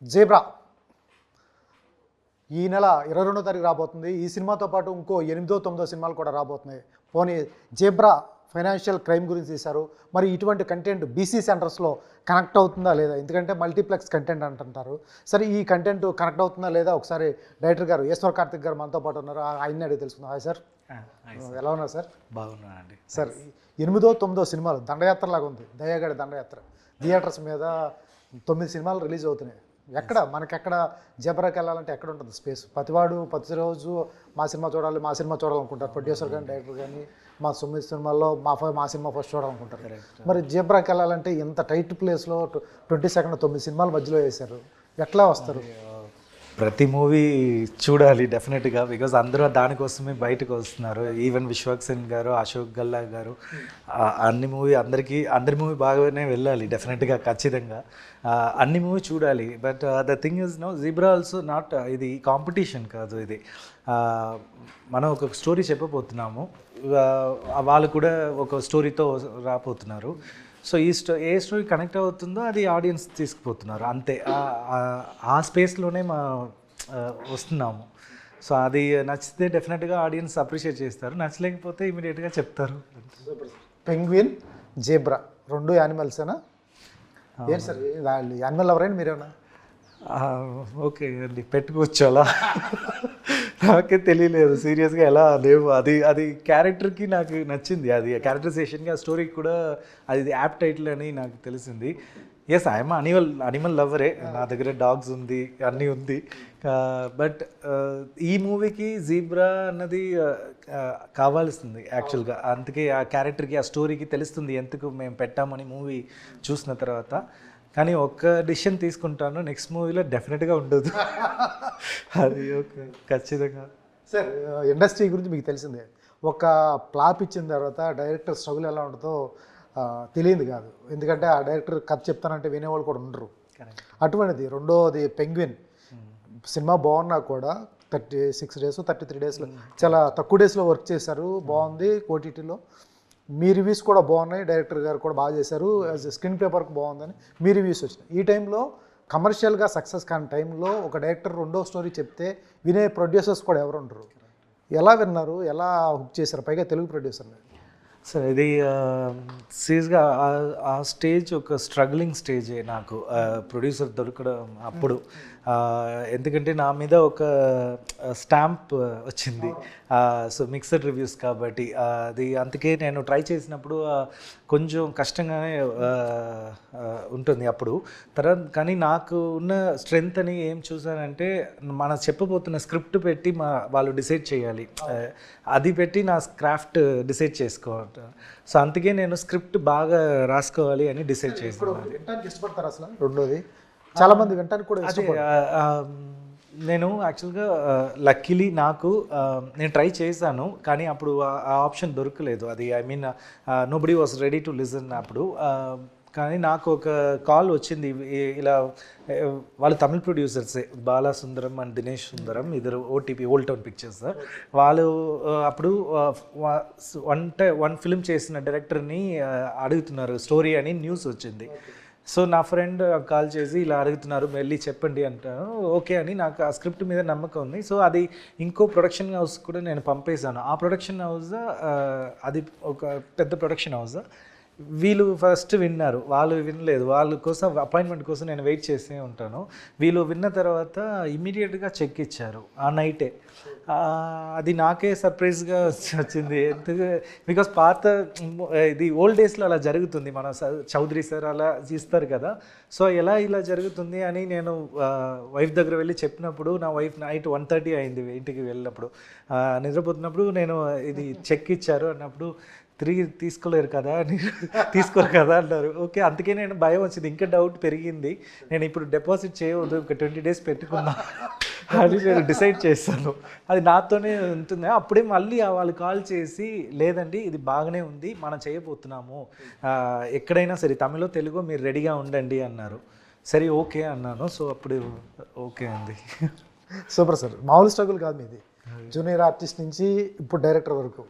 Zebra ఈ నెల 22వ తారీఖు రాబోతుంది. ఈ సినిమాతో పాటు ఇంకో 8, 9 సినిమాలు కూడా రాబోతున్నాయి. పోనీ జేబ్రా ఫైనాన్షియల్ క్రైమ్ గురించి తీశారు. మరి ఇటువంటి కంటెంట్ బీసీ సెంటర్స్లో కనెక్ట్ అవుతుందా లేదా? ఎందుకంటే మల్టీప్లెక్స్ కంటెంట్ అంటుంటారు. సరే, ఈ కంటెంట్ కనెక్ట్ అవుతుందా లేదా ఒకసారి డైరెక్టర్ గారు ఈశ్వర్ కార్తిక్ గారు మనతో పాటు ఉన్నారు. ఆయన్ని అడిగి తెలుసుకుందాం. హాయ్ సార్, ఎలా ఉన్నారు సార్? బాగున్నానండి సార్, 8, 9 సినిమాలు దండయాత్ర లాగా ఉంది. దయాగడి దండయాత్ర థియేటర్స్ మీద 9 సినిమాలు రిలీజ్ అవుతున్నాయి. మనకెక్కడ జబరాకి వెళ్ళాలంటే ఎక్కడ ఉంటుంది స్పేస్? ప్రతిరోజు మా సినిమా చూడాలనుకుంటారు ప్రొడ్యూసర్ కానీ డైరెక్టర్ కానీ. మా 9 సినిమాల్లో మా సినిమా ఫస్ట్ చూడాలనుకుంటారు. మరి జబరాకి వెళ్ళాలంటే ఇంత టైట్ ప్లేస్లో 22nd 9 సినిమాల మధ్యలో వేశారు. ఎట్లా వస్తారు? ప్రతి మూవీ చూడాలి డెఫినెట్గా, బికాజ్ అందరూ దానికోసమే బయటకు వస్తున్నారు. ఈవెన్ విశ్వక్సేన్ గారు, అశోక్ గల్లా గారు, అందరి మూవీ బాగానే వెళ్ళాలి డెఫినెట్గా, ఖచ్చితంగా అన్ని మూవీ చూడాలి. But the thing is no, zebra also not, ఇది కాంపిటీషన్ కాదు. ఇది మనం ఒక స్టోరీ చెప్పబోతున్నాము, వాళ్ళు కూడా ఒక స్టోరీతో రాబోతున్నారు. సో ఏ స్టోరీ కనెక్ట్ అవుతుందో అది ఆడియన్స్ తీసుకుపోతున్నారు, అంతే. ఆ స్పేస్లోనే వస్తున్నాము. సో అది నచ్చితే డెఫినెట్గా ఆడియన్స్ అప్రిషియేట్ చేస్తారు, నచ్చలేకపోతే ఇమీడియట్గా చెప్తారు. Penguin, zebra 2 యానిమల్సేనా? ఏంటి సార్, యానిమల్ ఎవరైనా మీరేనా? ఓకే అండి, పెట్టుకోవచ్చు అలా. నాకే తెలియలేదు సీరియస్గా ఎలా లేవు. అది క్యారెక్టర్కి నాకు నచ్చింది, అది క్యారెక్టరైజేషన్కి, ఆ స్టోరీకి కూడా అది యాప్ టైటిల్ అని నాకు తెలిసింది. ఎస్, ఐఎమ్ అనిమల్ లవరే, నా దగ్గర డాగ్స్ ఉంది, అన్నీ ఉంది. బట్ ఈ మూవీకి జీబ్రా అన్నది కావాల్సింది యాక్చువల్గా. అందుకే ఆ క్యారెక్టర్కి, ఆ స్టోరీకి తెలుస్తుంది ఎందుకు మేము పెట్టామని మూవీ చూసిన తర్వాత. కానీ ఒక్క డిసిషన్ తీసుకుంటాను, నెక్స్ట్ మూవీలో డెఫినెట్గా ఉండదు. అది ఓకే, ఖచ్చితంగా. సార్, ఇండస్ట్రీ గురించి మీకు తెలిసిందే. ఒక ప్లాప్ ఇచ్చిన తర్వాత డైరెక్టర్ స్ట్రగుల్ ఎలా ఉంటుందో తెలియదు కాదు. ఎందుకంటే ఆ డైరెక్టర్ కథ చెప్తానంటే వినేవాళ్ళు కూడా ఉండరు. అటువంటిది రెండోది పెంగ్విన్ సినిమా బాగున్నా కూడా 36 days 33 days చాలా తక్కువ డేస్లో వర్క్ చేశారు. బాగుంది ఓటీటీలో. మీ రివ్యూస్ కూడా బాగున్నాయి, డైరెక్టర్ గారు కూడా బాగా చేశారు, స్క్రీన్ పేపర్కి బాగుందని మీ రివ్యూస్ వచ్చినాయి. ఈ టైంలో కమర్షియల్గా సక్సెస్ కాని టైంలో ఒక డైరెక్టర్ రెండో స్టోరీ చెప్తే వినే ప్రొడ్యూసర్స్ కూడా ఎవరు ఉండరు. ఎలా విన్నారు, ఎలా హుక్ చేశారు, పైగా తెలుగు ప్రొడ్యూసర్? సో ఇది సీరియస్గా ఆ స్టేజ్ ఒక స్ట్రగ్లింగ్ స్టేజే నాకు, ప్రొడ్యూసర్ దొరకడం అప్పుడు. ఎందుకంటే నా మీద ఒక స్టాంప్ వచ్చింది, సో మిక్స్డ్ రివ్యూస్ కాబట్టి. అది అందుకే నేను ట్రై చేసినప్పుడు కొంచెం కష్టంగానే ఉంటుంది అప్పుడు. తర్వాత కానీ నాకు ఉన్న స్ట్రెంగ్త్ అని ఏం చూసానంటే, మన చెప్పబోతున్న స్క్రిప్ట్ పెట్టి వాళ్ళు డిసైడ్ చేయాలి, అది పెట్టి నా క్రాఫ్ట్ డిసైడ్ చేసుకోవాలి. సో అందుకే నేను స్క్రిప్ట్ బాగా రాసుకోవాలి అని డిసైడ్ చేస్తున్నాను. వినటానికి ఇష్టపడతారు అసలు? రెండోది, చాలా మంది వినటానికి కూడా అదే, నేను యాక్చువల్గా లక్కీలీ నేను ట్రై చేశాను, కానీ అప్పుడు ఆ ఆప్షన్ దొరకలేదు. అది I mean nobody was ready to listen అప్పుడు. కానీ నాకు ఒక కాల్ వచ్చింది, ఇలా వాళ్ళు తమిళ్ ప్రొడ్యూసర్సే, బాలా సుందరం అండ్ దినేష్ సుందరం, ఇద్దరు ఓటీపీ ఓల్డ్ టౌన్ పిక్చర్స్. వాళ్ళు అప్పుడు వన్ ఫిల్మ్ చేసిన డైరెక్టర్ని అడుగుతున్నారు స్టోరీ అని న్యూస్ వచ్చింది. సో నా ఫ్రెండ్ కాల్ చేసి ఇలా అడుగుతున్నారు, వెళ్ళి చెప్పండి అంటాను. ఓకే అని, నాకు ఆ స్క్రిప్ట్ మీద నమ్మకం ఉంది. సో అది ఇంకో ప్రొడక్షన్ హౌస్ కూడా నేను పంపేశాను. ఆ ప్రొడక్షన్ హౌస్ అది ఒక పెద్ద ప్రొడక్షన్ హౌస్. వీళ్ళు ఫస్ట్ విన్నారు, వాళ్ళు వినలేదు. వాళ్ళ కోసం అపాయింట్మెంట్ కోసం నేను వెయిట్ చేస్తూ ఉంటాను. వీళ్ళు విన్న తర్వాత ఇమ్మీడియట్గా చెక్ ఇచ్చారు ఆ నైటే. అది నాకే సర్ప్రైజ్గా వచ్చింది. బికాస్ ఇది ఓల్డ్ డేస్లో అలా జరుగుతుంది, మన చౌదరి సార్ అలా ఇస్తారు కదా. సో ఇలా జరుగుతుంది అని నేను వైఫ్ దగ్గర వెళ్ళి చెప్పినప్పుడు, నా వైఫ్ నైట్ 1:30 అయింది ఇంటికి వెళ్ళినప్పుడు. నిద్రపోతున్నప్పుడు నేను ఇది చెక్ ఇచ్చారు అన్నప్పుడు, తిరిగి తీసుకోరు కదా అన్నారు. ఓకే, అందుకే నేను భయం వచ్చింది, ఇంకా డౌట్ పెరిగింది. నేను ఇప్పుడు డిపాజిట్ చేయవద్దు, ఒక 20 days పెట్టుకున్నా అని నేను డిసైడ్ చేస్తాను. అది నాతోనే ఉంటుంది. అప్పుడే మళ్ళీ వాళ్ళు కాల్ చేసి, లేదండి ఇది బాగానే ఉంది, మనం చేయబోతున్నాము, ఎక్కడైనా సరే తమిళో తెలుగో మీరు రెడీగా ఉండండి అన్నారు. సరే ఓకే అన్నాను. సో అప్పుడు ఓకే అండి. సూపర్ సార్, మామూలు స్ట్రగుల్ కాదు మీది. జూనియర్ ఆర్టిస్ట్ నుంచి ఇప్పుడు డైరెక్టర్ వరకు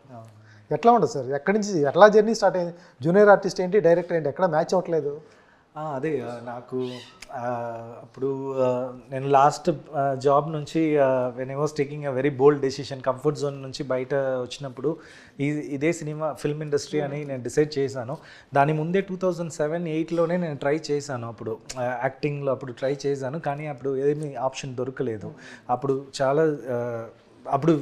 ఎట్లా ఉంటుంది సార్? ఎక్కడి నుంచి ఎట్లా జర్నీ స్టార్ట్ అయింది? జూనియర్ ఆర్టిస్ట్ ఏంటి, డైరెక్టర్ ఏంటి, ఎక్కడ మ్యాచ్ అవ్వట్లేదు? అదే నాకు అప్పుడు నేను లాస్ట్ జాబ్ నుంచి when I was taking a very bold decision, comfort zone నుంచి బయట వచ్చినప్పుడు ఇదే సినిమా ఫిల్మ్ ఇండస్ట్రీ అని నేను డిసైడ్ చేశాను. దాని ముందే 2007-8లోనే నేను ట్రై చేశాను. అప్పుడు యాక్టింగ్లో అప్పుడు ట్రై చేశాను, కానీ అప్పుడు ఏమీ ఆప్షన్ దొరకలేదు. అప్పుడు చాలా అప్పుడు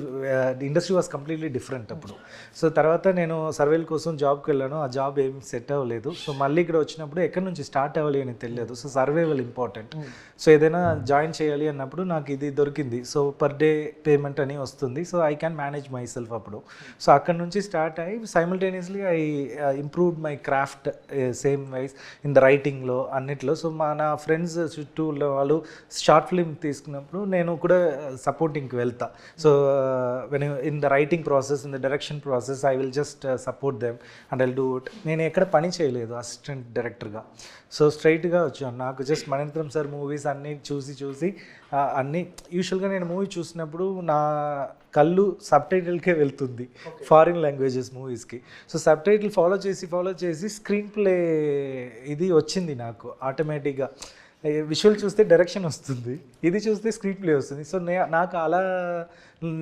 ఇండస్ట్రీ వాజ్ కంప్లీట్లీ డిఫరెంట్ అప్పుడు. సో తర్వాత నేను సర్వేల కోసం జాబ్కి వెళ్ళాను, ఆ జాబ్ ఏం సెట్ అవ్వలేదు. సో మళ్ళీ ఇక్కడ వచ్చినప్పుడు ఎక్కడి నుంచి స్టార్ట్ అవ్వాలి అని తెలియదు. So survival important. సో ఏదైనా జాయిన్ చేయాలి అన్నప్పుడు నాకు ఇది దొరికింది. సో పర్ డే పేమెంట్ అని వస్తుంది. So I can manage myself అప్పుడు. సో అక్కడ నుంచి స్టార్ట్ అయ్యి simultaneously I improved my craft same wise in the రైటింగ్లో అన్నిట్లో. సో నా ఫ్రెండ్స్ చుట్టూ వాళ్ళు షార్ట్ ఫిల్మ్ తీసుకున్నప్పుడు నేను కూడా సపోర్టింగ్కి వెళ్తా. So when in the writing process, in the direction process, I will just support them and I'll do it. నేను ఎక్కడ పని చేయలేదు అసిస్టెంట్ డైరెక్టర్గా. సో స్ట్రైట్గా వచ్చాను. నాకు జస్ట్ మణిరత్నం సార్ మూవీస్ అన్నీ చూసి అన్నీ యూజువల్గా నేను మూవీ చూసినప్పుడు నా కళ్ళు సబ్ టైటిల్కే వెళ్తుంది ఫారిన్ లాంగ్వేజెస్ మూవీస్కి. సో సబ్ టైటిల్ ఫాలో చేసి స్క్రీన్ ప్లే ఇది వచ్చింది నాకు ఆటోమేటిక్గా. విజువల్ చూస్తే డైరెక్షన్ వస్తుంది, ఇది చూస్తే స్క్రీన్ ప్లే వస్తుంది. సో నాకు అలా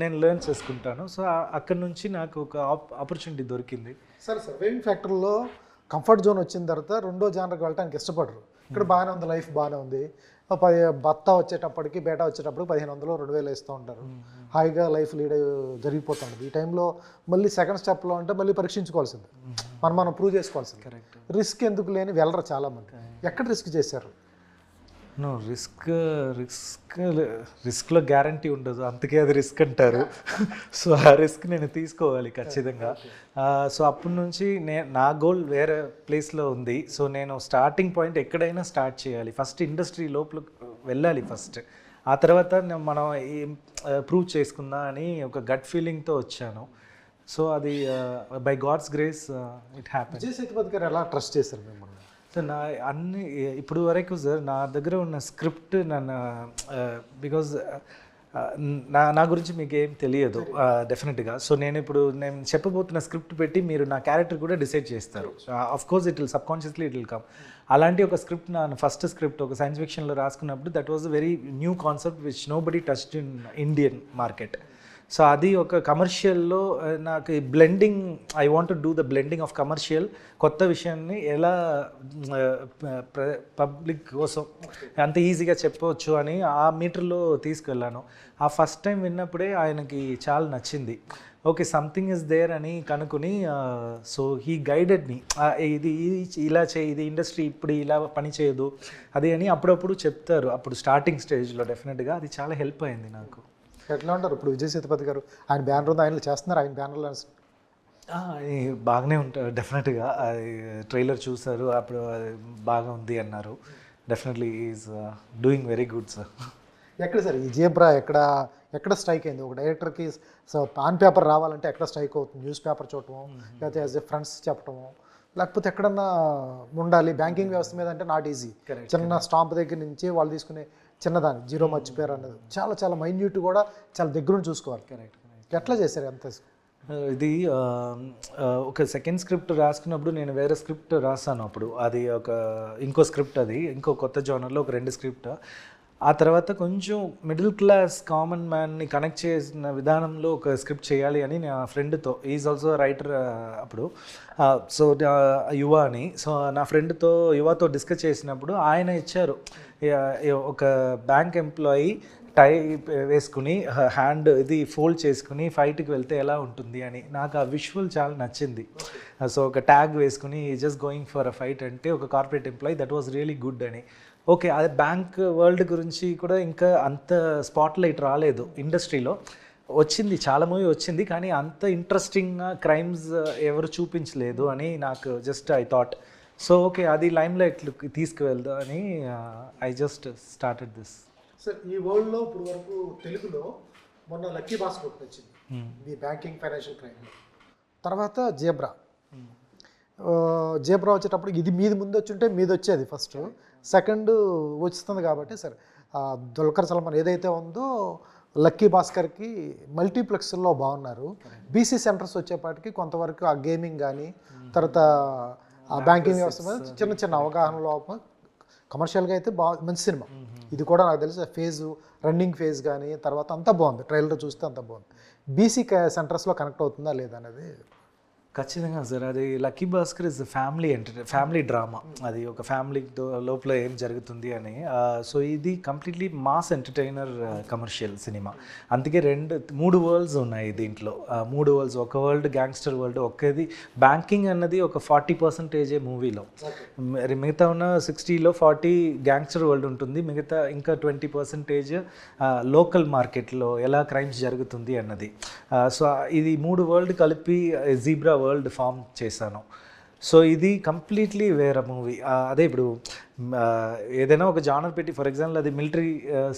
నేను లెర్న్ చేసుకుంటాను. సో అక్కడ నుంచి నాకు ఒక ఆపర్చునిటీ దొరికింది. సార్ సర్వైవింగ్ ఫ్యాక్టర్లో కంఫర్ట్ జోన్ వచ్చిన తర్వాత రెండో జానర్కి వెళ్ళడానికి ఇష్టపడరు. ఇక్కడ బాగానే ఉంది, లైఫ్ బాగానే ఉంది. బత్తా వచ్చేటప్పటికి బేటా వచ్చేటప్పుడు 1500-2000 ఇస్తూ ఉంటారు. హాయిగా లైఫ్ లీడ్ జరిగిపోతుంది. ఈ టైంలో మళ్ళీ సెకండ్ స్టెప్లో అంటే మళ్ళీ పరీక్షించుకోవాల్సింది, మనం ప్రూవ్ చేసుకోవాల్సింది. కరెక్ట్. రిస్క్ ఎందుకు లేని వెళ్ళరు చాలామంది. ఎక్కడ రిస్క్ చేశారు? నో రిస్క్లో గ్యారంటీ ఉండదు, అందుకే అది రిస్క్ అంటారు. సో ఆ రిస్క్ నేను తీసుకోవాలి ఖచ్చితంగా. సో అప్పటి నుంచి నా గోల్ వేరే ప్లేస్లో ఉంది. సో నేను స్టార్టింగ్ పాయింట్ ఎక్కడైనా స్టార్ట్ చేయాలి, ఫస్ట్ ఇండస్ట్రీ లోపల వెళ్ళాలి ఫస్ట్. ఆ తర్వాత మనం ప్రూవ్ చేసుకుందా అని ఒక గట్ ఫీలింగ్తో వచ్చాను. సో అది by God's grace it happen. Vijay Sethupathi గారు ఎలా ట్రస్ట్ చేశారు మిమ్మల్ని? సార్ అన్ని ఇప్పుడు వరకు సార్ నా దగ్గర ఉన్న స్క్రిప్ట్ నన్ను బికాజ్ నా గురించి మీకు ఏం తెలియదు డెఫినెట్గా. సో నేను చెప్పబోతున్న స్క్రిప్ట్ పెట్టి మీరు నా క్యారెక్టర్ కూడా డిసైడ్ చేస్తారు. Of course it will subconsciously it will come. అలాంటి ఒక స్క్రిప్ట్ నా ఫస్ట్ స్క్రిప్ట్ ఒక సైన్స్ ఫిక్షన్లో రాసుకున్నప్పుడు that was a very new concept which nobody touched in Indian market. So అది ఒక కమర్షియల్లో నాకు blending, I want to do the blending of commercial కొత్త విషయాన్ని ఎలా పబ్లిక్ కోసం అంత ఈజీగా చెప్పవచ్చు అని ఆ మీటర్లో తీసుకెళ్ళాను. ఆ ఫస్ట్ టైం విన్నప్పుడే ఆయనకి చాలా నచ్చింది. ఓకే సంథింగ్ ఇస్ దేర్ అని కనుక్కుని సో హీ గైడెడ్ మీ, ఇది ఇలా చేయి, ఇది ఇండస్ట్రీ ఇప్పుడు ఇలా పని చేయదు అది అని అప్పుడప్పుడు చెప్తారు. అప్పుడు స్టార్టింగ్ స్టేజ్లో డెఫినెట్గా అది చాలా హెల్ప్ అయింది నాకు. ఎట్లా ఉంటారు ఇప్పుడు విజయ్ సేతుపతి గారు? ఆయన బ్యానర్ ఉంది, ఆయన చేస్తున్నారు, ఆయన బ్యానర్లో బాగానే ఉంటారు డెఫినెట్గా. అది ట్రైలర్ చూసారు, అప్పుడు బాగా ఉంది అన్నారు. Definitely is doing very good sir. ఎక్కడ సార్ ఈ జేబ్రా ఎక్కడ స్ట్రైక్ అయింది? ఒక డైరెక్టర్కి ఆన్ పేపర్ రావాలంటే ఎక్కడ స్ట్రైక్ అవుతుంది? న్యూస్ పేపర్ చూడటము, లేకపోతే యాజ్ ఏ ఫ్రెండ్స్ చెప్పటము, లేకపోతే ఎక్కడన్నా ఉండాలి? బ్యాంకింగ్ వ్యవస్థ మీద అంటే నాట్ ఈజీ. చిన్న స్టాంప్ దగ్గర నుంచి వాళ్ళు తీసుకునే చిన్నదాన్ని జీరో మర్చిపోయారు అన్నది చాలా మైన్యూట్ కూడా చాలా దగ్గరుండి చూసుకోవాలి. కరెక్ట్. ఎట్లా చేశారు అంత? ఇది ఒక సెకండ్ స్క్రిప్ట్ రాసుకున్నప్పుడు నేను వేరే స్క్రిప్ట్ రాసాను. అప్పుడు అది ఇంకో స్క్రిప్ట్, అది ఇంకో కొత్త జోనర్లో ఒక 2 స్క్రిప్ట్. ఆ తర్వాత కొంచెం మిడిల్ క్లాస్ కామన్ మ్యాన్ని కనెక్ట్ చేసిన విధానంలో ఒక స్క్రిప్ట్ చేయాలి అని నా ఫ్రెండ్తో, ఈజ్ ఆల్సో రైటర్ అప్పుడు, సో యువ అని. సో నా ఫ్రెండ్తో యువతో డిస్కస్ చేసినప్పుడు ఆయన ఇచ్చారు ఒక బ్యాంక్ ఎంప్లాయీ టై వేసుకుని హ్యాండ్ ఇది ఫోల్డ్ చేసుకుని ఫైట్కి వెళ్తే ఎలా ఉంటుంది అని. నాకు ఆ విజువల్ చాలా నచ్చింది. సో ఒక ట్యాగ్ వేసుకుని just going for a fight అంటే ఒక corporate employee, that was really good అని. ఓకే అదే బ్యాంక్ వరల్డ్ గురించి కూడా ఇంకా అంత స్పాట్ లైట్ రాలేదు ఇండస్ట్రీలో. వచ్చింది, చాలా మూవీ వచ్చింది, కానీ అంత ఇంట్రెస్టింగ్గా క్రైమ్స్ ఎవరు చూపించలేదు అని నాకు just I thought. So okay అది లైమ్ లైట్కి తీసుకువెళ్దా అని I just started this. Sir ఈ వరల్డ్లో ఇప్పుడు వరకు తెలుగులో మొన్న లక్కీ భాస్కర్ ఒకటి వచ్చింది, ఈ బ్యాంకింగ్ ఫైనాన్షియల్ క్రైమ్. తర్వాత జేబ్రా వచ్చేటప్పుడు ఇది మీది ముందు వచ్చుంటే మీది వచ్చేది ఫస్ట్, సెకండ్ వస్తుంది కాబట్టి సార్ దుల్కర్ సల్మాన్ ఏదైతే ఉందో లక్కీ భాస్కర్కి మల్టీప్లెక్స్లో బాగున్నారు. బీసీ సెంటర్స్ వచ్చేపాటికి కొంతవరకు ఆ గేమింగ్ కానీ తర్వాత ఆ బ్యాంకింగ్ వ్యవస్థ మీద చిన్న అవగాహన లోపం కమర్షియల్గా అయితే మంచి సినిమా. ఇది కూడా నాకు తెలిసి రన్నింగ్ ఫేజ్ కానీ తర్వాత అంతా బాగుంది, ట్రైలర్ చూస్తే అంతా బాగుంది. బీసీ సెంటర్స్లో కనెక్ట్ అవుతుందా లేదా అనేది ఖచ్చితంగా సార్. అది lucky Bhaskar is family drama. అది ఒక ఫ్యామిలీ లోపల ఏం జరుగుతుంది అని. సో ఇది completely mass entertainer commercial cinema. అందుకే 3 వరల్డ్స్ ఉన్నాయి దీంట్లో. 3 వరల్డ్స్, ఒక వరల్డ్ గ్యాంగ్స్టర్ వరల్డ్, ఒకేది బ్యాంకింగ్ అన్నది ఒక 40% మూవీలో. మిగతా ఉన్న 60లో 40 గ్యాంగ్స్టర్ వరల్డ్ ఉంటుంది, మిగతా ఇంకా 20% లోకల్ మార్కెట్లో ఎలా క్రైమ్స్ జరుగుతుంది అన్నది. సో ఇది 3 వరల్డ్ కలిపి జీబ్రా వరల్డ్ ఫామ్ చేశాను. సో ఇది కంప్లీట్లీ వేరే మూవీ. అదే ఇప్పుడు ఏదైనా ఒక జానర్ పెట్టి, ఫర్ ఎగ్జాంపుల్ అది మిలిటరీ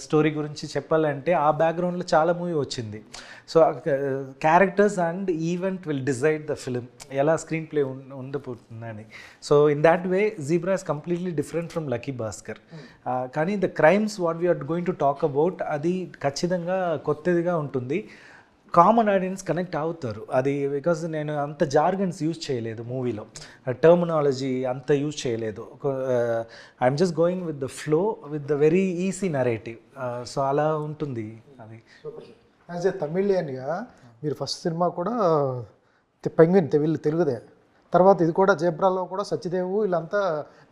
స్టోరీ గురించి చెప్పాలంటే ఆ బ్యాక్గ్రౌండ్లో చాలా మూవీ వచ్చింది. So characters and event will decide the film, ఎలా స్క్రీన్ ప్లే ఉండబోతుందని. So in that way Zebra is completely different from Lucky Bhaskar. కానీ the crimes what we are going to talk about అది ఖచ్చితంగా కొత్తదిగా ఉంటుంది. కామన్ ఆడియన్స్ కనెక్ట్ అవుతారు అది, because నేను అంత జార్గన్స్ యూజ్ చేయలేదు మూవీలో, టర్మినాలజీ అంత యూజ్ చేయలేదు. I'm just going with the flow with the very easy narrative. So అలా ఉంటుంది అది. యాజ్ ఏ తమిళియన్గా మీరు ఫస్ట్ సినిమా కూడా పెంగ్విన్ తెలుగుదే, తర్వాత ఇది కూడా జేబ్రాలో కూడా సత్యదేవ్ వీళ్ళంతా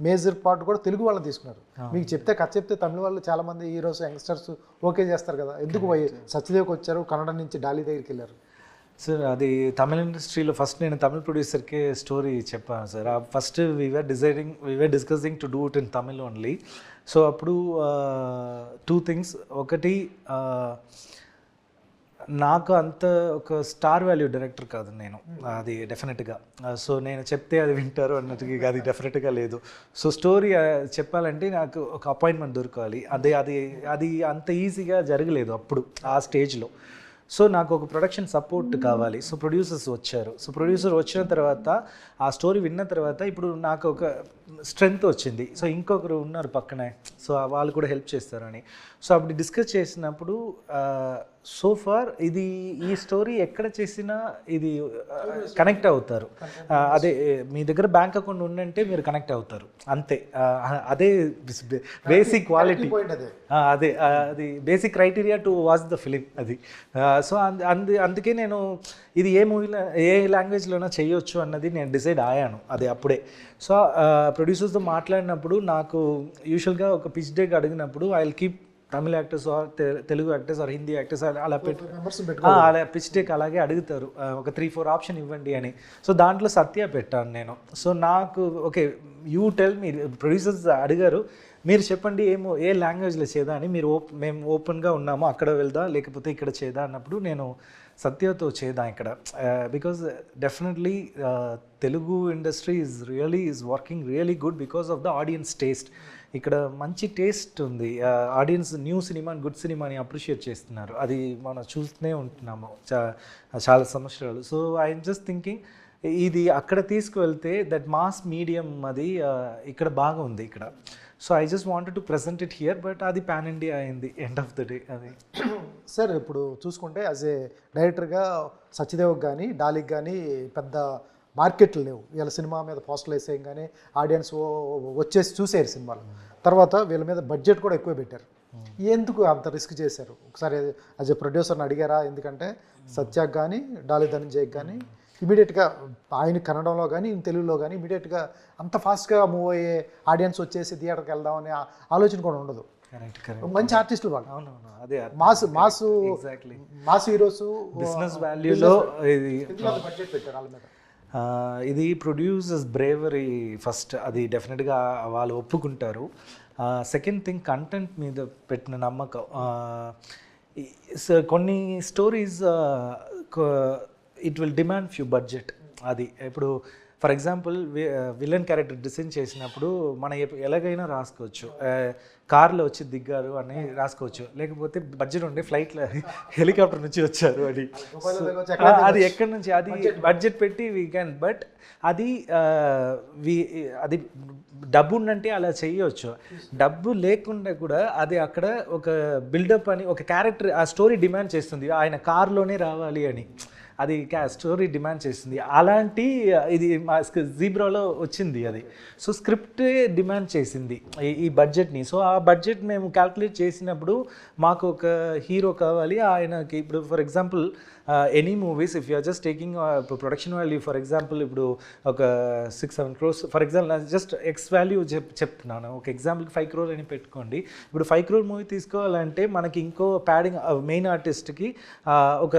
మేజర్ పార్ట్ కూడా తెలుగు వాళ్ళని తీసుకున్నారు. మీకు కథ చెప్తే తమిళ వాళ్ళు చాలామంది హీరోస్ యంగ్స్టర్స్ ఓకే చేస్తారు కదా, ఎందుకు సత్యదేవ్కి వచ్చారు, కన్నడ నుంచి డాలీ దగ్గరికి వెళ్ళారు? సార్ అది తమిళ ఇండస్ట్రీలో ఫస్ట్ నేను తమిళ ప్రొడ్యూసర్కే స్టోరీ చెప్పాను sir. First we're discussing to do it in Tamil only. So అప్పుడు 2 things. ఒకటి, నాకు అంత ఒక స్టార్ వాల్యూ డైరెక్టర్ కాదు నేను, అది డెఫినెట్గా. సో నేను చెప్తే అది వింటారు అన్నట్టుగా అది డెఫినెట్గా లేదు. సో స్టోరీ చెప్పాలంటే నాకు ఒక అపాయింట్మెంట్ దొరకాలి, అది అంత ఈజీగా జరగలేదు అప్పుడు ఆ స్టేజ్లో. సో నాకు ఒక ప్రొడక్షన్ సపోర్ట్ కావాలి. సో ప్రొడ్యూసర్స్ వచ్చారు. సో ప్రొడ్యూసర్ వచ్చిన తర్వాత ఆ స్టోరీ విన్న తర్వాత ఇప్పుడు నాకు ఒక స్ట్రెంగ్త్ వచ్చింది. సో ఇంకొకరు ఉన్నారు పక్కనే, సో వాళ్ళు కూడా హెల్ప్ చేస్తారని. సో అప్పుడు డిస్కస్ చేసినప్పుడు సో ఫార్ ఈ స్టోరీ ఎక్కడ చేసినా ఇది కనెక్ట్ అవుతారు. అదే మీ దగ్గర బ్యాంక్ అకౌంట్ ఉందంటే మీరు కనెక్ట్ అవుతారు అంతే. అదే బేసిక్ క్వాలిటీ, అదే అది basic criteria to watch the film అది. సో అందుకే నేను ఇది ఏ మూవీలో ఏ లాంగ్వేజ్లోనో చేయొచ్చు అన్నది నేను డిసైడ్ అయ్యాను అది అప్పుడే. సో ప్రొడ్యూసర్స్తో మాట్లాడినప్పుడు నాకు యూజువల్గా ఒక పిచ్ డేక్ అడిగినప్పుడు I will keep Tamil actors or Telugu actors or Hindi actors అలా అలా పిచ్ డేక్ అలాగే అడుగుతారు, ఒక 3-4 ఆప్షన్ ఇవ్వండి అని. సో దాంట్లో సత్య పెట్టాను నేను. సో నాకు okay you tell me, producers అడిగారు మీరు చెప్పండి ఏ లాంగ్వేజ్లో చేదా అని. మేము ఓపెన్గా ఉన్నాము, అక్కడ వెళ్దా లేకపోతే ఇక్కడ చేదా అన్నప్పుడు నేను సత్యతో చేదా ఇక్కడ. Because definitely Telugu industry is working really good because of the audience taste. ఇక్కడ మంచి టేస్ట్ ఉంది, ఆడియన్స్ న్యూ సినిమాని గుడ్ సినిమాని అప్రిషియేట్ చేస్తున్నారు. అది మనం చూస్తూనే ఉంటున్నాము చాలా సంవత్సరాలు. సో ఐఎమ్ జస్ట్ థింకింగ్ ఇది అక్కడ తీసుకువెళ్తే దట్ మాస్ మీడియం అది ఇక్కడ బాగా ఉంది ఇక్కడ. So I just wanted to present it here, but అది పాన్ ఇండియా అయింది ఎండ్ ఆఫ్ ద డే అది. సార్ ఇప్పుడు చూసుకుంటే యాజ్ ఏ డైరెక్టర్గా సత్యదేవ్కి కానీ డాలీకి కానీ పెద్ద మార్కెట్లు లేవు. వీళ్ళ సినిమా మీద పోస్టర్లు వేసేయం కానీ ఆడియన్స్ వచ్చేసి చూసేరు సినిమాలు. తర్వాత వీళ్ళ మీద బడ్జెట్ కూడా ఎక్కువ పెట్టారు. ఎందుకు అంత రిస్క్ చేశారు? ఒకసారి యాజ్ ఏ ప్రొడ్యూసర్ని అడిగారా? ఎందుకంటే సత్యాకి కానీ డాలీ ధనంజయ్కి కానీ ఇమీడియట్గా ఆయన కన్నడంలో కానీ తెలుగులో కానీ ఇమీడియట్గా అంత ఫాస్ట్గా మూవ్ అయ్యే ఆడియన్స్ వచ్చేసి థియేటర్కి వెళ్దామనే ఆలోచన కూడా ఉండదు. మంచి ఆర్టిస్టులు వాళ్ళు, అదే మాస్ హీరోస్, బిజినెస్ వాల్యూలో బడ్జెట్ పెట్టారు వాళ్ళ మీద. ఇది ప్రొడ్యూసర్స్ బ్రేవరీ ఫస్ట్, అది డెఫినెట్గా వాళ్ళు ఒప్పుకుంటారు. సెకండ్ థింగ్ కంటెంట్ మీద పెట్టిన నమ్మకం. కొన్ని stories it will demand few budget. అది ఇప్పుడు for example villain character design చేసినప్పుడు మనం ఎలాగైనా రాసుకోవచ్చు, కార్లో వచ్చి దిగ్గారు అని రాసుకోవచ్చు, లేకపోతే బడ్జెట్ ఉండే ఫ్లైట్లో హెలికాప్టర్ నుంచి వచ్చారు అని, అది ఎక్కడి నుంచి అది బడ్జెట్ పెట్టి వీ క్యాన్. బట్ అది డబ్బు ఉందంటే అలా చేయవచ్చు. డబ్బు లేకుండా కూడా అది అక్కడ ఒక బిల్డప్ అని ఒక క్యారెక్టర్ ఆ స్టోరీ డిమాండ్ చేస్తుంది ఆయన కార్లోనే రావాలి అని. అది స్టోరీ డిమాండ్ చేసింది. అలాంటి ఇది మా జీబ్రాలో వచ్చింది అది. సో స్క్రిప్టే డిమాండ్ చేసింది ఈ బడ్జెట్ని. సో ఆ బడ్జెట్ మేము క్యాల్కులేట్ చేసినప్పుడు మాకు ఒక హీరో కావాలి. ఆయనకి ఇప్పుడు for example any movies if you are just taking production value for example ఇప్పుడు ఒక 6-7 crores for example just X value చెప్తున్నాను. ఒక ఎగ్జాంపుల్కి 5 crore అని పెట్టుకోండి. ఇప్పుడు 5 crore మూవీ తీసుకోవాలంటే మనకి ఇంకో ప్యాడింగ్ మెయిన్ ఆర్టిస్ట్కి ఒక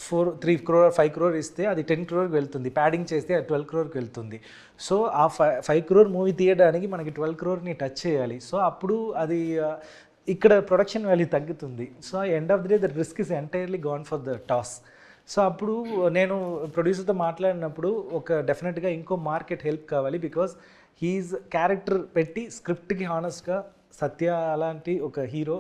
3 crore 5 crore ఇస్తే అది 10 crore వెళ్తుంది. ప్యాడింగ్ చేస్తే అది 12 crore వెళ్తుంది. సో ఆ 5 crore మూవీ తీయడానికి మనకి 12 crore టచ్ చేయాలి. సో అప్పుడు అది ఇక్కడ ప్రొడక్షన్ వాల్యూ తగ్గుతుంది. So end of the day the risk is entirely gone for the toss. So అప్పుడు నేను ప్రొడ్యూసర్తో మాట్లాడినప్పుడు ఒక డెఫినెట్గా ఇంకో మార్కెట్ హెల్ప్ కావాలి. బికాజ్ హీఈస్ క్యారెక్టర్ పెట్టి స్క్రిప్ట్కి హానెస్ట్గా సత్య అలాంటి ఒక హీరో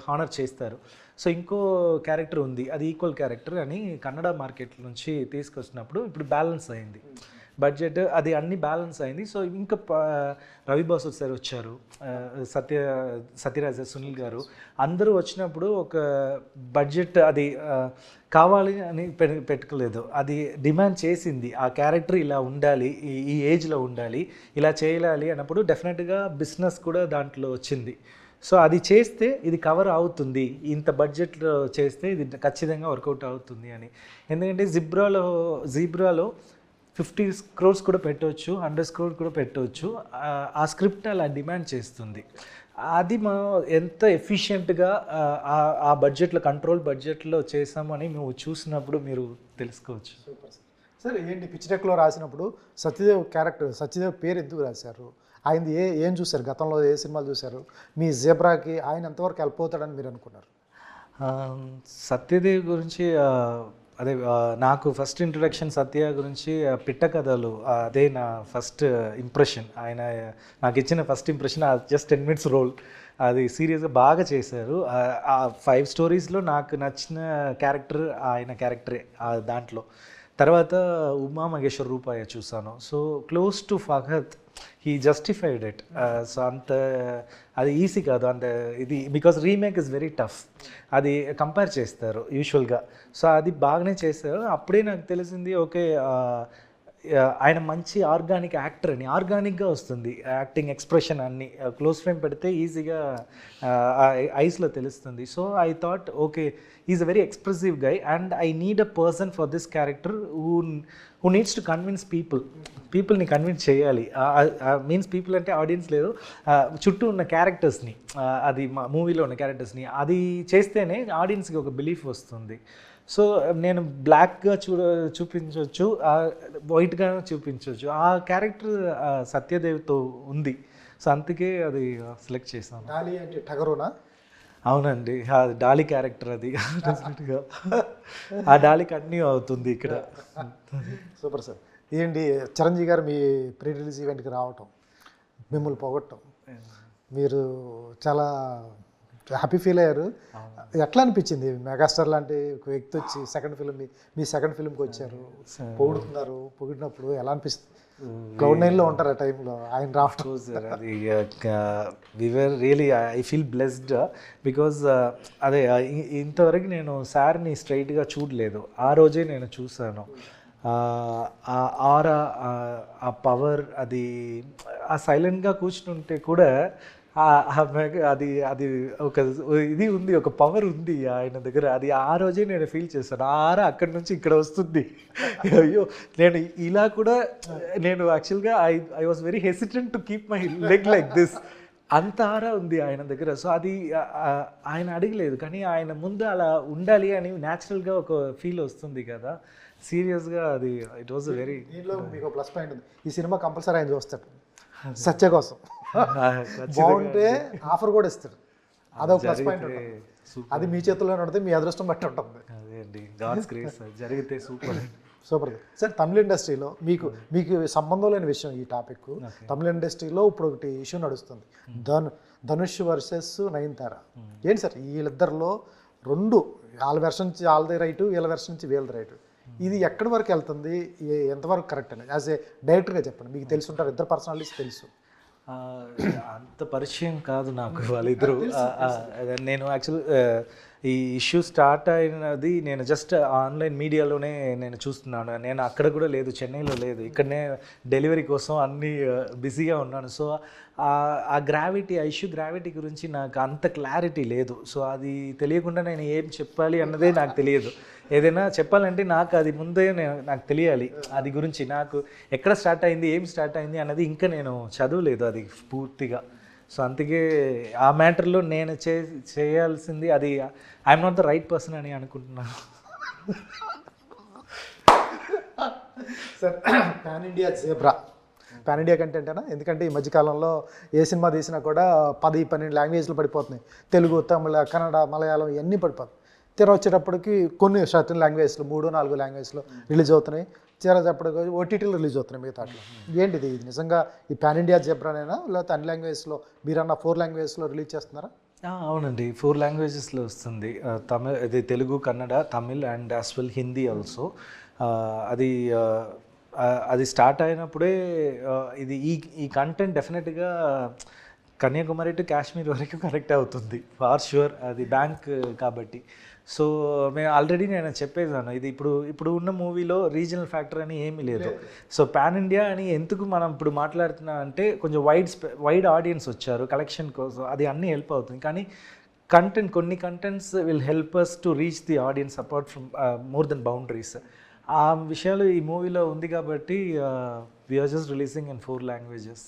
హానర్ చేస్తారు. సో ఇంకో క్యారెక్టర్ ఉంది, అది ఈక్వల్ క్యారెక్టర్ అని కన్నడ మార్కెట్ నుంచి తీసుకొచ్చినప్పుడు ఇప్పుడు బ్యాలెన్స్ అయింది బడ్జెట్, అది అన్ని బ్యాలెన్స్ అయింది. సో ఇంకా రవి బాసు సార్ వచ్చారు, సత్యరాజ సునీల్ గారు అందరూ వచ్చినప్పుడు ఒక బడ్జెట్ అది కావాలి అని పెట్టుకోలేదు, అది డిమాండ్ చేసింది. ఆ క్యారెక్టర్ ఇలా ఉండాలి, ఈ ఏజ్లో ఉండాలి, ఇలా చేయాలి అన్నప్పుడు డెఫినెట్గా బిజినెస్ కూడా దాంట్లో వచ్చింది. సో అది చేస్తే ఇది కవర్ అవుతుంది, ఇంత బడ్జెట్లో చేస్తే ఇది ఖచ్చితంగా వర్కౌట్ అవుతుంది అని. ఎందుకంటే జీబ్రాలో 50 crores కూడా పెట్టవచ్చు, 100 crores కూడా పెట్టవచ్చు. ఆ స్క్రిప్ట్ అలా డిమాండ్ చేస్తుంది. అది మనం ఎంత ఎఫిషియెంట్గా ఆ బడ్జెట్లో కంట్రోల్ బడ్జెట్లో చేసామని మేము చూసినప్పుడు మీరు తెలుసుకోవచ్చు. సార్ ఏంటి పిచ్ డెక్లో రాసినప్పుడు సత్యదేవ్ పేరు ఎందుకు రాశారు? ఆయనది ఏం చూశారు, గతంలో ఏ సినిమాలు చూశారు? మీ జీబ్రాకి ఆయన ఎంతవరకు హెల్ప్ అవుతాడని మీరు అనుకున్నారు? సత్యదేవ్ గురించి అదే నాకు ఫస్ట్ ఇంట్రొడక్షన్ సత్య గురించి పిట్ట కథలు, అదే నా ఫస్ట్ ఇంప్రెషన్. ఆయన నాకు ఇచ్చిన first impression just 10 minutes role, అది సీరియస్గా బాగా చేశారు. ఆ 5 stories నాకు నచ్చిన క్యారెక్టర్ ఆయన క్యారెక్టరే దాంట్లో. తర్వాత ఉమా మహేశ్వర్ రూపాయ చూసాను. So close to Fahadh, he justified it. So అంత అది ఈజీ కాదు అంత ఇది, because remake is very tough. అది కంపేర్ చేస్తారు యూజువల్గా. సో అది బాగానే చేస్తారు. అప్పుడే నాకు తెలిసింది ఓకే ఆయన మంచి ఆర్గానిక్ యాక్టర్ అని. ఆర్గానిక్గా వస్తుంది యాక్టింగ్, ఎక్స్ప్రెషన్ అన్నీ. క్లోజ్ ఫ్రేమ్ పెడితే ఈజీగా ఐస్లో తెలుస్తుంది. So I thought okay, is a very expressive guy and I need a person for this character who needs to convince పీపుల్ని కన్విన్స్ చేయాలి. మీన్స్ పీపుల్ అంటే ఆడియన్స్ లేదు, చుట్టూ ఉన్న క్యారెక్టర్స్ని, అది మూవీలో ఉన్న క్యారెక్టర్స్ని, అది చేస్తేనే ఆడియన్స్కి ఒక బిలీఫ్ వస్తుంది. సో నేను బ్లాక్గా చూపించవచ్చు, వైట్గా చూపించవచ్చు. ఆ క్యారెక్టర్ సత్యదేవ్తో ఉంది. సో అందుకే అది సెలెక్ట్ చేశాను. డాలీ అంటే టగరునా? అవునండి, డాలీ క్యారెక్టర్ అది డెఫినెట్గా. ఆ డాలీ కంటిన్యూ అవుతుంది ఇక్కడ. Super sir. ఏంటి చిరంజీవి గారు మీ ప్రీ రిలీజ్ ఈవెంట్కి రావటం, మిమ్మల్ని పొగట్టం, మీరు చాలా హ్యాపీ ఫీల్ అయ్యారు. ఎట్లా అనిపించింది? మెగాస్టార్ లాంటి ఒక వ్యక్తి వచ్చి మీ సెకండ్ ఫిల్మ్కి వచ్చారు, పొగుడుతున్నారు, పొగిడినప్పుడు ఎలా అనిపిస్తుంది? క్లౌడ్ 9లో ఉంటారు ఆ టైంలో ఆయన రావటం. సార్ అది వివర్ really I feel blessed because అదే ఇంతవరకు నేను సార్ని స్ట్రైట్గా చూడలేదు. ఆ రోజే నేను చూశాను. ఆ ఆరా, ఆ పవర్, అది ఆ సైలెంట్గా కూర్చుంటే కూడా అది అది ఒక ఇది ఉంది, ఒక పవర్ ఉంది ఆయన దగ్గర. అది ఆ రోజే నేను ఫీల్ చేశాను. ఆ ఆరా అక్కడి నుంచి ఇక్కడ వస్తుంది. అయ్యో, నేను ఇలా కూడా నేను యాక్చువల్గా I was very hesitant to keep my leg like this. అంత ఆరా ఉంది ఆయన దగ్గర. సో అది ఆయన అడగలేదు, కానీ ఆయన ముందు అలా ఉండాలి అని న్యాచురల్గా ఒక ఫీల్ వస్తుంది కదా. సీరియస్గా అది ఇట్ వాజ్ వెరీ. దీనిలో మీకు ప్లస్ పాయింట్ ఉంది, ఈ సినిమా కంపల్సరీ ఆయన చూస్తాడు సత్య కోసం. బాగుంటే ఆఫర్ కూడా ఇస్తాడు, అదొక ప్లస్ పాయింట్ ఉంటుంది. అది మీ చేతుల్లో ఉంటుంది, మీ అదృష్టం బట్టి ఉంటుంది. అదే అండి, గాడ్స్ గ్రేస్ జరిగితే సూపర్. Super sir. తమిళ ఇండస్ట్రీలో మీకు సంబంధం లేని విషయం ఈ టాపిక్. తమిళ ఇండస్ట్రీలో ఇప్పుడు ఒకటి ఇష్యూ నడుస్తుంది, ధనుష్ వర్సెస్ నయనతార. ఏంటి సార్ వీళ్ళిద్దరిలో రెండు, వాళ్ళ వెర్షన్ నుంచి వాళ్ళది రైటు, వీళ్ళ వెర్షన్ నుంచి వీళ్ళది రైటు. ఇది ఎక్కడి వరకు వెళ్తుంది, ఎంతవరకు కరెక్ట్ అని యాజ్ ఏ డైరెక్టర్గా చెప్పండి. మీకు తెలిసి ఉంటారు, ఇద్దరు పర్సనాలిటీస్ తెలుసు. అంత పరిచయం కాదు నాకు వాళ్ళిద్దరు. నేను యాక్చువల్ ఈ ఇష్యూ స్టార్ట్ అయినది నేను జస్ట్ ఆన్లైన్ మీడియాలోనే నేను చూస్తున్నాను. నేను అక్కడ కూడా లేదు, చెన్నైలో లేదు, ఇక్కడనే డెలివరీ కోసం అన్నీ బిజీగా ఉన్నాను. సో ఆ గ్రావిటీ, ఆ ఇష్యూ గ్రావిటీ గురించి నాకు అంత క్లారిటీ లేదు. సో అది తెలియకుండా నేను ఏం చెప్పాలి అన్నదే నాకు తెలియదు. ఏదైనా చెప్పాలంటే నాకు అది ముందే నాకు తెలియాలి. అది గురించి నాకు ఎక్కడ స్టార్ట్ అయింది, ఏం స్టార్ట్ అయింది అన్నది ఇంకా నేను చదవలేదు అది పూర్తిగా. సో అందుకే ఆ మ్యాటర్లో నేను చేయాల్సింది అది I'm not the right person అని అనుకుంటున్నాను. Sir pan India Zebra pan India కంటెంటేనా? ఎందుకంటే ఈ మధ్యకాలంలో ఏ సినిమా తీసినా కూడా 10-12 లాంగ్వేజ్లు పడిపోతున్నాయి. తెలుగు, తమిళ, కన్నడ, మలయాళం ఇవన్నీ పడిపోతాయి. తీర వచ్చేటప్పటికి కొన్ని సర్టన్ లాంగ్వేజ్లు 3-4 లాంగ్వేజ్లో రిలీజ్ అవుతున్నాయి. చేరేటప్పటికి ఓటీటీలు రిలీజ్ అవుతున్నాయి మిగతా అట్లా. ఏంటిది ఇది నిజంగా ఈ పాన్ ఇండియా జేబ్రానేనా, లేకపోతే అన్ని లాంగ్వేజ్లో మీరన్న 4 లాంగ్వేజ్లో రిలీజ్ చేస్తున్నారా? అవునండి, 4 లాంగ్వేజెస్లో వస్తుంది. తమిళ్, ఇది Telugu, Kannada, Tamil and as well Hindi also. అది స్టార్ట్ అయినప్పుడే ఇది ఈ కంటెంట్ డెఫినెట్గా కన్యాకుమారి టు కాశ్మీర్ వరకు కనెక్ట్ అవుతుంది ఫార్ షూర్. అది బ్యాంక్ కాబట్టి. సో మేము ఆల్రెడీ నేను చెప్పేసాను, ఇది ఇప్పుడు ఉన్న మూవీలో రీజనల్ ఫ్యాక్టర్ అని ఏమీ లేదు. సో పాన్ ఇండియా అని ఎందుకు మనం ఇప్పుడు మాట్లాడుతున్నాం అంటే కొంచెం వైడ్ ఆడియన్స్ వచ్చారు కలెక్షన్ కోసం, అది అన్నీ హెల్ప్ అవుతుంది. కానీ కొన్ని contents will help us to reach the audience apart from more than boundaries. ఆ విషయాలు ఈ మూవీలో ఉంది కాబట్టి we are just releasing in 4 languages.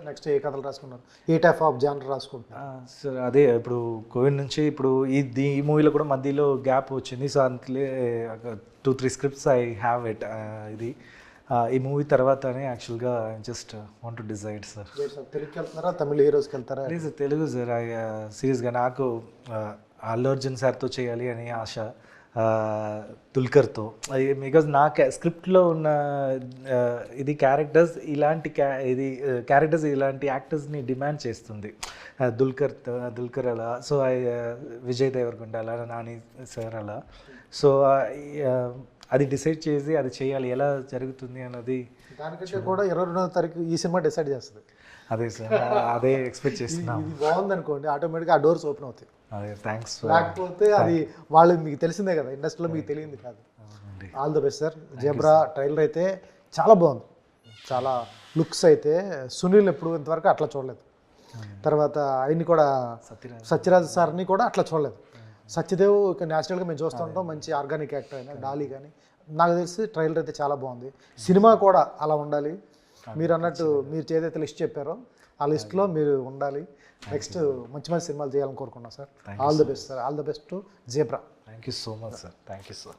Next ఏ కథలు రాసుకున్నారు, ఏ టైప్ ఆఫ్ జానర్ రాసుకుంటున్నారు? సార్ అదే ఇప్పుడు కోవిడ్ నుంచి ఇప్పుడు ఈ మూవీలో కూడా మధ్యలో గ్యాప్ వచ్చింది. సో అందుకే 2-3 స్క్రిప్ట్స్ ఐ హ్యావ్ ఇట్. ఇది ఈ మూవీ తర్వాతనే యాక్చువల్గా just want to decide sir. తెలుగుకి వెళ్తున్నారా, తమిళ హీరోస్కి వెళ్తారా? లేదు సార్, తెలుగు సార్. సీరియస్గా నాకు అల్లు అర్జున్ సార్తో చేయాలి అని ఆశ, దుల్కర్తో. బికాజ్ నా స్క్రిప్ట్లో ఉన్న ఇది క్యారెక్టర్స్ ఇలాంటి యాక్టర్స్ని డిమాండ్ చేస్తుంది. దుల్కర్ అలా, సో విజయ్ దేవరకొండ అలా, నాని సార్ అలా. సో అది డిసైడ్ చేసి అది చేయాలి, ఎలా జరుగుతుంది అన్నది. దానికంటే కూడా 22వ తారీఖు ఈ సినిమా డిసైడ్ చేస్తుంది. అదే సార్, అదే ఎక్స్పెక్ట్ చేస్తున్నాం. ఇది బాగుంది అనుకోండి, ఆటోమేటిక్గా ఆ డోర్స్ ఓపెన్ అవుతాయి. అదే థ్యాంక్స్. లేకపోతే అది వాళ్ళు మీకు తెలిసిందే కదా, ఇండస్ట్రీలో మీకు తెలియంది కాదు. All the best sir. Zebra trailer అయితే చాలా బాగుంది, చాలా లుక్స్ అయితే సునీల్ ఎప్పుడు ఇంతవరకు అట్లా చూడలేదు. తర్వాత ఆయన్ని కూడా సత్యరాజ్ సార్ని కూడా అట్లా చూడలేదు. సత్యదేవ్ న్యాచురల్గా మేము చూస్తూ ఉంటాం, మంచి ఆర్గానిక్ యాక్టర్ అయినా డాలీ కానీ. నాకు తెలిసి ట్రైలర్ అయితే చాలా బాగుంది. సినిమా కూడా అలా ఉండాలి. మీరు అన్నట్టు మీరు ఏదైతే లిస్ట్ చెప్పారో ఆ లిస్ట్లో మీరు ఉండాలి. నెక్స్ట్ మంచి మంచి సినిమాలు చేయాలని కోరుకున్నాను sir. All the best sir. All the best to zebra. Thank you so much sir. Thank you sir.